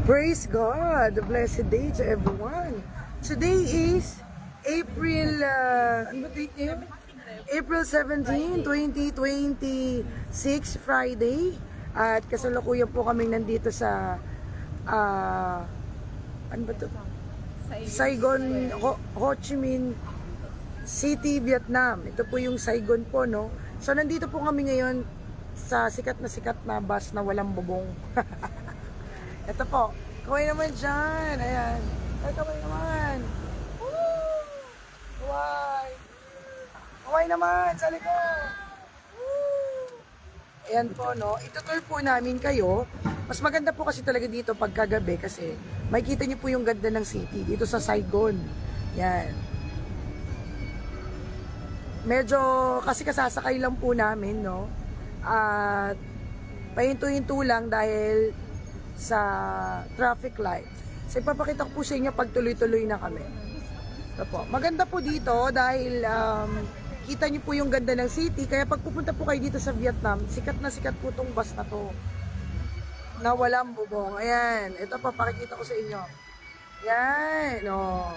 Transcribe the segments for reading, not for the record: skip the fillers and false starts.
Praise God! A blessed day to everyone. Today is April, ano ba date niyo? April 17, 2026, Friday. At kasalukuyan po kami nandito sa, ano ba to? Saigon, Ho Chi Minh City, Vietnam. Ito po yung Saigon po, no? So, nandito po kami ngayon sa sikat na bus na walang bubong. Ito po. Kaway naman dyan. Ayan. Ay, kaway naman. Woo! Kaway. Kaway naman. Sa likod. Woo! Ayan po, no? Itutur po namin kayo. Mas maganda po kasi talaga dito pagkagabi kasi makikita niyo po yung ganda ng city dito sa Saigon. Yan. Medyo kasi kasasakay lang po namin, no? At pahinto-hinto lang dahil sa traffic light. So ipapakita ko po sa inyo pag tuloy-tuloy na kami. So po, maganda po dito dahil kita niyo po yung ganda ng city. Kaya pag pupunta po kayo dito sa Vietnam, sikat na sikat po tong bus na to. Na walang bubong. Ayan, ito papakita ko sa inyo. Ayan, oh.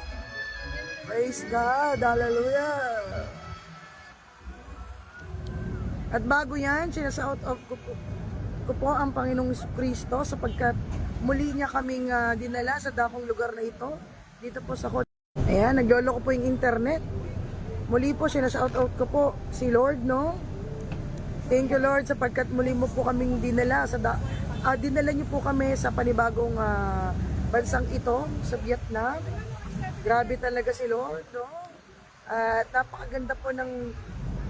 Praise God, hallelujah. At bago yan, sinashout out ko po ang Panginoong Kristo sapagkat muli niya kaming dinala sa dakong lugar na ito. Dito po sa Ho. Ayan, naglolo ko po yung internet. Muli po, sinashout out ko po si Lord, no? Thank you, Lord, sapagkat muli mo po kaming dinala sa dinala niyo po kami sa panibagong bansang ito, sa Vietnam. Grabe talaga si Lord, no? At napakaganda po ng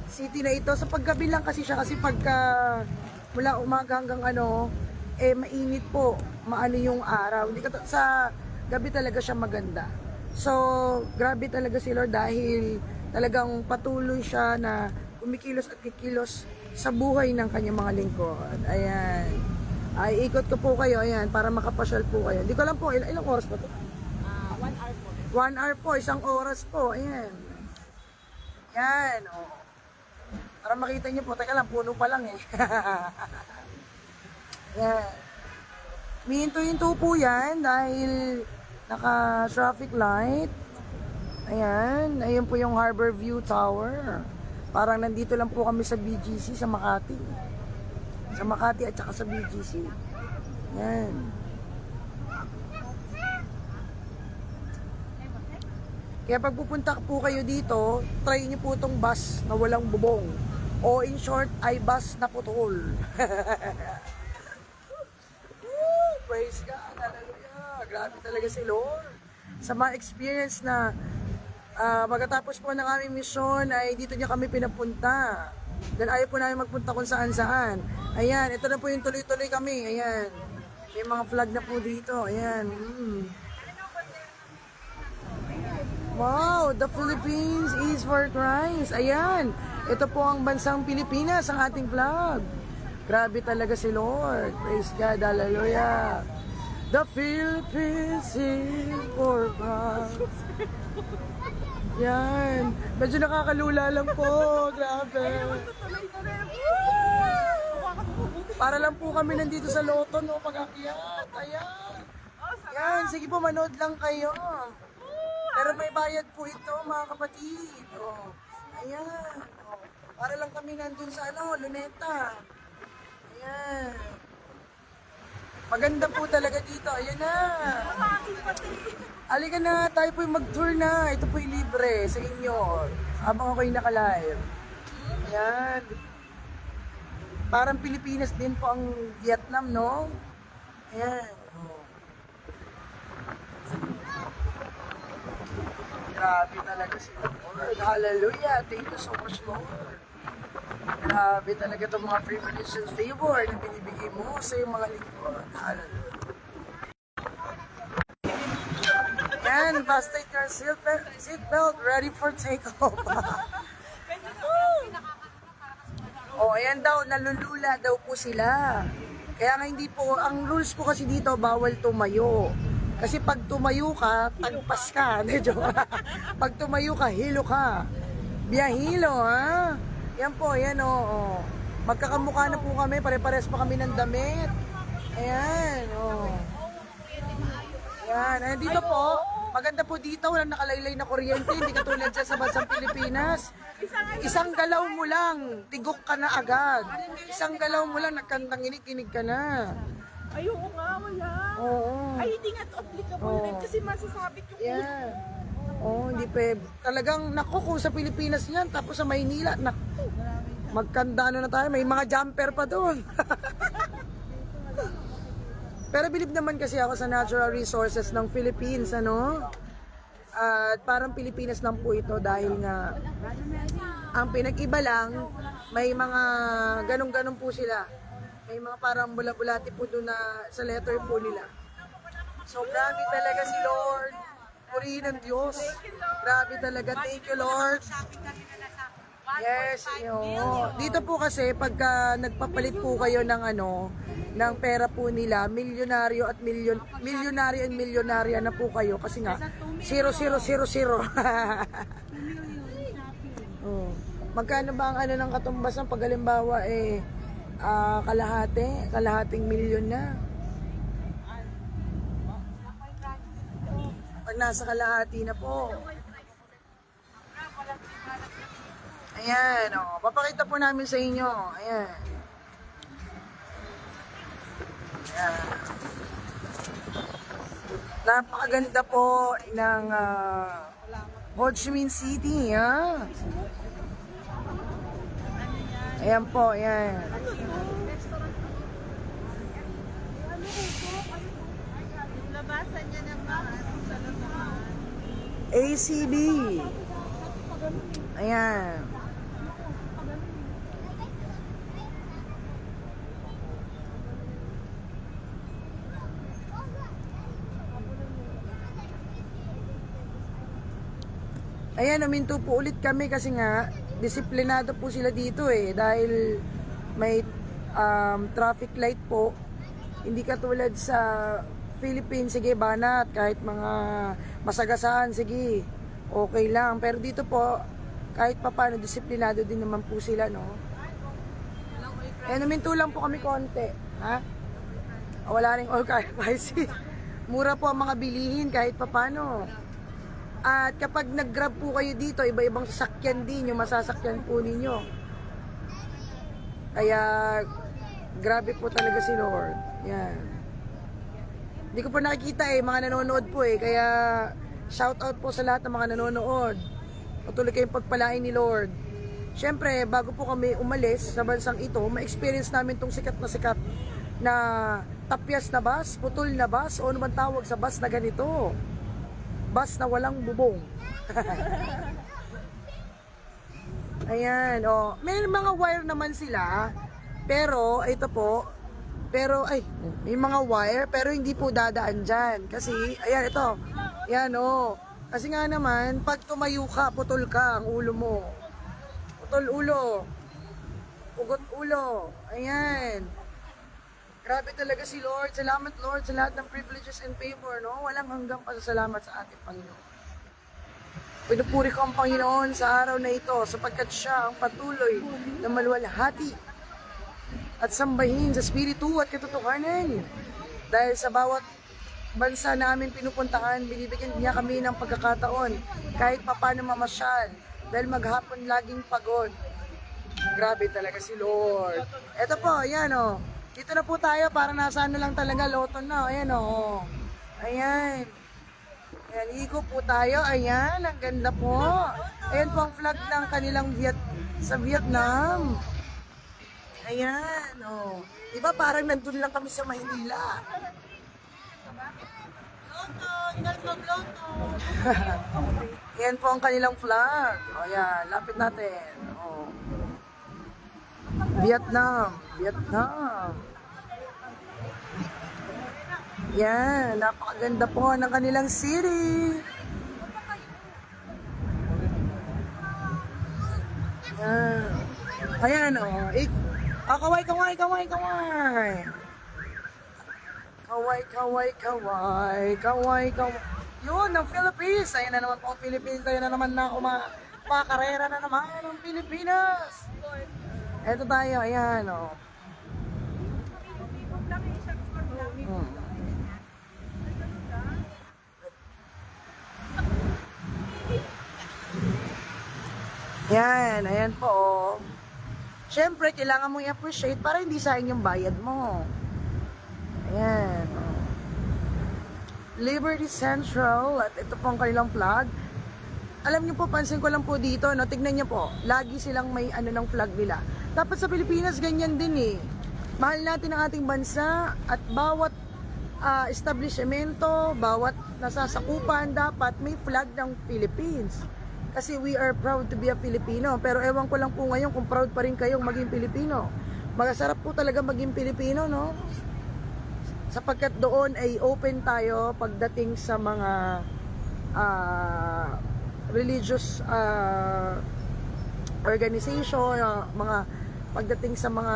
city na ito. Sa paggabi lang kasi siya, kasi pagka mula umaga hanggang mainit po, maano yung araw. Hindi ka sa gabi talaga siya maganda. So, grabe talaga si Lord dahil talagang patuloy siya na kumikilos at kikilos sa buhay ng kanyang mga lingkod. Ayan. Ay, ikot ko po kayo, ayan, para makapasyal po kayo. Hindi ko lang po, ilang oras ba ito? 1 hour po. 1 hour po, isang oras po, ayan. Yan, oh. Para makita niyo po, teka lang, puno pa lang eh. Yan. Mihinto-hinto po yan dahil naka-traffic light. Ayan, ayun po yung Harbor View Tower. Parang nandito lang po kami sa BGC, sa Makati. Sa Makati at saka sa BGC. Yan. Kaya pag pupunta po kayo dito, try niyo po itong bus na walang bubong. O in short, ay bus na putol. Praise God, hallelujah. Grabe talaga si Lord. Sa mga experience na magkatapos po ng aming mission ay dito niya kami pinapunta. Dahil ayaw po namin magpunta kung saan-saan. Ayan, ito na po yung tuloy-tuloy kami. Ayan. May mga flag na po dito. Ayan. Wow, the Philippines is for Christ. Ayan. Ito po ang bansang Pilipinas, ang ating flag. Grabe talaga si Lord. Praise God, hallelujah. The Philippines is for Christ. Yan. Medyo nakakalula lang po. Grabe. Para lang po kami nandito sa Loto, no? Pag-akyat. Ayan. Yan. Sige po, manood lang kayo. Pero may bayad po ito, mga kapatid. Oh. Ayan. Oh. Para lang kami nandun sa Luneta. Ayan. Maganda po talaga dito. Ayan na. Halika na, tayo po yung mag-tour na. Ito po yung libre sa inyo. Habang ako'y naka-live. Ayan. Parang Pilipinas din po ang Vietnam, no? Ayan. Oh. Grabe talaga si Lord. Hallelujah. Thank you so much, Lord. Grabe talaga itong mga privilege and favor na binibigay mo sa iyong mga lingkod. Hallelujah. Yan, fasten your seatbelt, ready for takeoff. Oh, ayan daw, nalulula daw po sila. Kaya nga hindi po, ang rules po kasi dito, bawal tumayo. Kasi pag tumayo ka, tagpas ka. Pag tumayo ka, hilo ka. Biyahilo, ha? Yan po, yan o. Oh. Magkakamukha na po kami, pare-pares pa kami ng damit. Ayan, o. Oh. Ayan, ayan dito po. Maganda po dito, walang nakalaylay na kuryente, hindi katulad dyan sa bansang Pilipinas. Isang galaw mo lang, tigok ka na agad. Isang galaw mo lang, nagkantang inig ka na. Ay, oo nga, wala. Oo. Ay, hindi nga to applicable Oo. rin kasi masasabit yung Yeah. Oh, hindi pa. Talagang, naku, kung sa Pilipinas yan, tapos sa Maynila, naku, magkanda ano na tayo, may mga jumper pa doon. Pero believe naman kasi ako sa natural resources ng Philippines, ano? At parang Pilipinas lang po ito dahil nga ang pinag-iba lang, may mga ganun-ganun po sila. May mga parang bula-bulati po doon na sa letter po nila. So grabe talaga si Lord. Purihin ng Diyos. Grabe talaga. Thank you, Lord. Yes, dito po kasi pagka nagpapalit po kayo ng ano, ng pera po nila, milyonaryo at milyonaryo and milyonarya na po kayo kasi nga 0000. Oh. Magkano ba ang ano ng katumbasan pag halimbawa kalahating milyon na? Pag nasa kalahati na po. Ayan, papakita po namin sa inyo. Ayan. Ayan. Napakaganda po ng Ho Chi Minh City, ha? Ayan po, ayan. labasan niya naman sa labasan. ACB. Ayan. Ayan, uminto po ulit kami kasi nga disiplinado po sila dito dahil may traffic light po. Hindi katulad sa Philippines, sige banat, kahit mga masagasaan, sige, okay lang. Pero dito po, kahit papano disiplinado din naman po sila, no? Ayan, uminto lang po kami konti, ha? Wala ring all car prices. Mura po ang mga bilihin kahit papano. At kapag nag-grab po kayo dito, iba-ibang sasakyan din yung masasakyan po ninyo. Kaya, grabe po talaga si Lord. Yan. Hindi ko po nakikita mga nanonood po Kaya, shout out po sa lahat ng mga nanonood. Patuloy kayong pagpalain ni Lord. Siyempre, bago po kami umalis sa bansang ito, ma-experience namin tong sikat na tapyas na bus, putol na bus, o ano man tawag sa bus na ganito. Bus na walang bubong. Ayan, may mga wire naman sila. Pero, ito po. Pero, may mga wire. Pero hindi po dadaan dyan. Kasi, ayan, ito. Ayan, Kasi nga naman, pag tumayo ka, putol ka ang ulo mo. Putol ulo. Ugot ulo. Ayan. Grabe talaga si Lord. Salamat Lord sa lahat ng privileges and favor, no? Walang hanggang pasasalamat sa ating Panginoon. Pinupuri ko ang Panginoon sa araw na ito sapagkat siya ang patuloy na maluwalhati at sambahin sa spiritu at katotohanan. Dahil sa bawat bansa namin pinupuntahan, binibigyan niya kami ng pagkakataon kahit papano mamasyal dahil maghapon laging pagod. Grabe talaga si Lord. Ito po, ayan Dito na po tayo para nasa ano lang talaga, loto na. Ayan Ayan. Ayan, ikot po tayo. Ayan, ang ganda po. Ayan po ang flag ng kanilang sa Vietnam. Ayan, Diba parang nandun lang kami sa Maynila. Loto, inalbog loto. Ayan po ang kanilang flag. Ayan, lapit natin. Vietnam. Yan, napakaganda po ng kanilang city. Yan. Ayan kaway. Kaway. Yun, ang Philippines. Ayan na naman po ang Philippines. Ayan na naman na kumakarera na naman ang Pilipinas. Eto tayo, ayan Yan, ayan po. Oh. Siyempre, kailangan mo i-appreciate para hindi sayang yung bayad mo. Ayan. Oh. Liberty Central, at ito po ang kanilang flag. Alam niyo po, pansin ko lang po dito, no, tignan niyo po, lagi silang may ano ng flag nila. Dapat sa Pilipinas, ganyan din eh. Mahal natin ang ating bansa at bawat establishmento, bawat nasasakupan, dapat may flag ng Philippines. Kasi we are proud to be a Filipino. Pero ewan ko lang po ngayon kung proud pa rin kayong maging Pilipino. Masarap po talaga maging Pilipino, no? Sapagkat doon ay open tayo pagdating sa mga religious organization, mga pagdating sa mga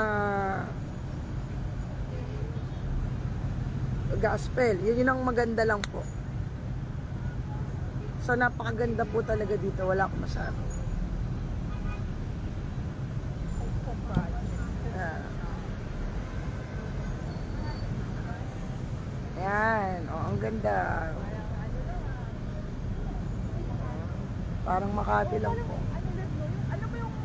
gospel. Yun ang maganda lang po. So, napakaganda po talaga dito. Wala akong masabi. Ayan. Oh, ang ganda. Parang Makati lang po. Ano ba yung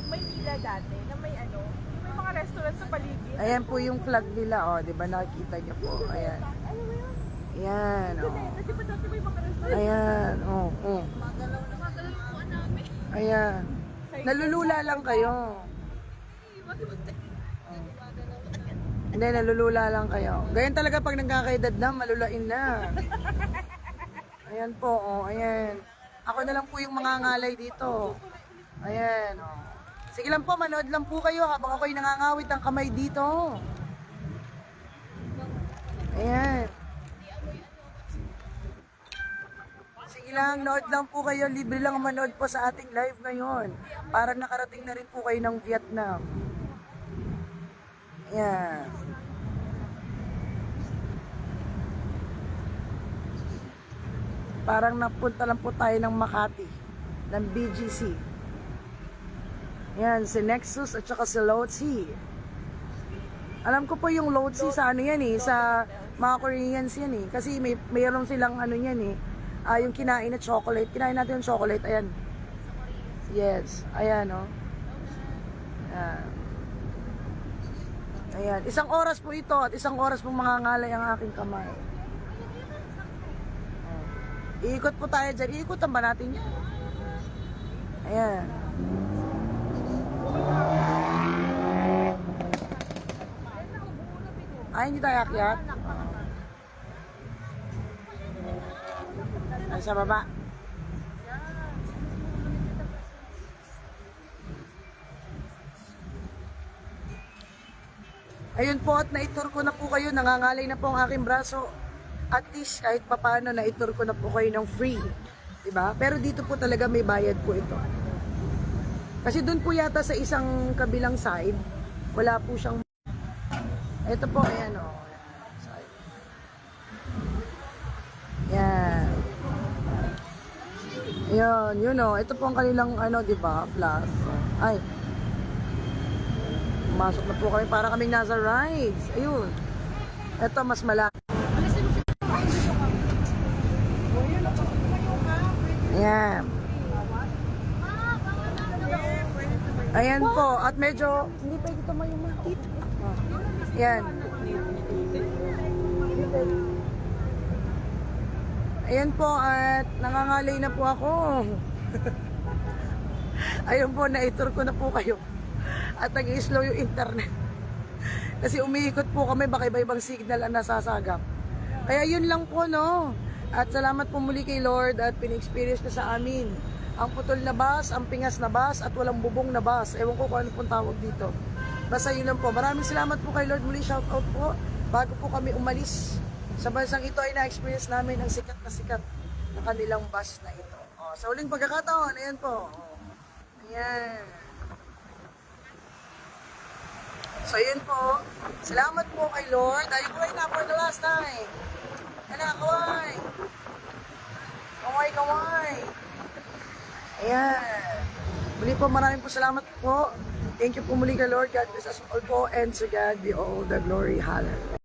Maynila dati na may ano? May mga restaurant sa paligid. Ayan po yung flag nila. Oh, di ba nakikita niyo po? Ayan. Ano ba yun? Ayan. Oh. Di ba dati may mga restaurant? Ayan. Oh, oh. Magalaw po namin. Ayan. Nalulula lang kayo. Hindi, nalulula lang kayo. Ganyan talaga pag nagkakaedad na, malulain na. Ayan po, oh, ayan. Ako na lang po yung mga ngalay dito. Ayan, oh. Sige lang po, manood lang po kayo habang ako'y nangangawit ang kamay dito. Ayan. Sige lang, nood lang po kayo. Libre lang manood po sa ating live ngayon. Parang nakarating na rin po kayo ng Vietnam. Ayan. Parang napunta lang po tayo ng Makati, ng BGC. Yan, si Nexus at saka si Lotsi. Alam ko po yung Lotsi sa ano yan eh, sa mga Koreans yan eh. Kasi mayroon silang ano yan eh, yung kinain na chocolate. Kinain natin yung chocolate, ayan. Yes, ayan oh. Ayan. Ayan, 1 oras po ito at 1 oras po mangangalay ang aking kamay. Iikot po tayo dyan. Iikutan ba natin yan? Ayan. Ay, hindi tayo akyat? Ay, sa baba. Ayun po, at naitur ko na po kayo. Nangangalay na po ang aking braso. At least kahit papano na itur ko na po kayo ng free, 'di ba? Pero dito po talaga may bayad po ito. Kasi doon po yata sa isang kabilang side, wala po siyang. Ito po, ayan oh. Yan. Yan, yun oh. Ito po ang kanilang ano, 'di ba? Flag. Ay. Masok na po kami para kaming nasa rides. Ayun. Ito mas malaki. Ayan. Ayan po. At medyo, hindi pa ito may umakit. Ayan. Ayan po. At nangangalay na po ako. Ayun po, naitur ko na po kayo. At nag-i-slow yung internet. Kasi umiikot po kami, baka iba-ibang signal ang nasasagap. Kaya yun lang po, no? At salamat po muli kay Lord at pin-experience na sa amin ang putol na bus, ang pingas na bus at walang bubong na bus. Ewan ko kung ano pong tawag dito. Basta yun lang po. Maraming salamat po kay Lord muli. Shout out po. Bago po kami umalis sa bansang ito ay na-experience namin ang sikat na kanilang bus na ito. O, sa uling pagkakataon, ayan po. O, ayan. So yun po. Salamat po kay Lord. Ayun ko na for the last time. Anak, kaway. Kaway. Ayan. Muli po, maraming po salamat po. Thank you po muli kay Lord. God bless us all po. And to God be all the glory. Hallelujah.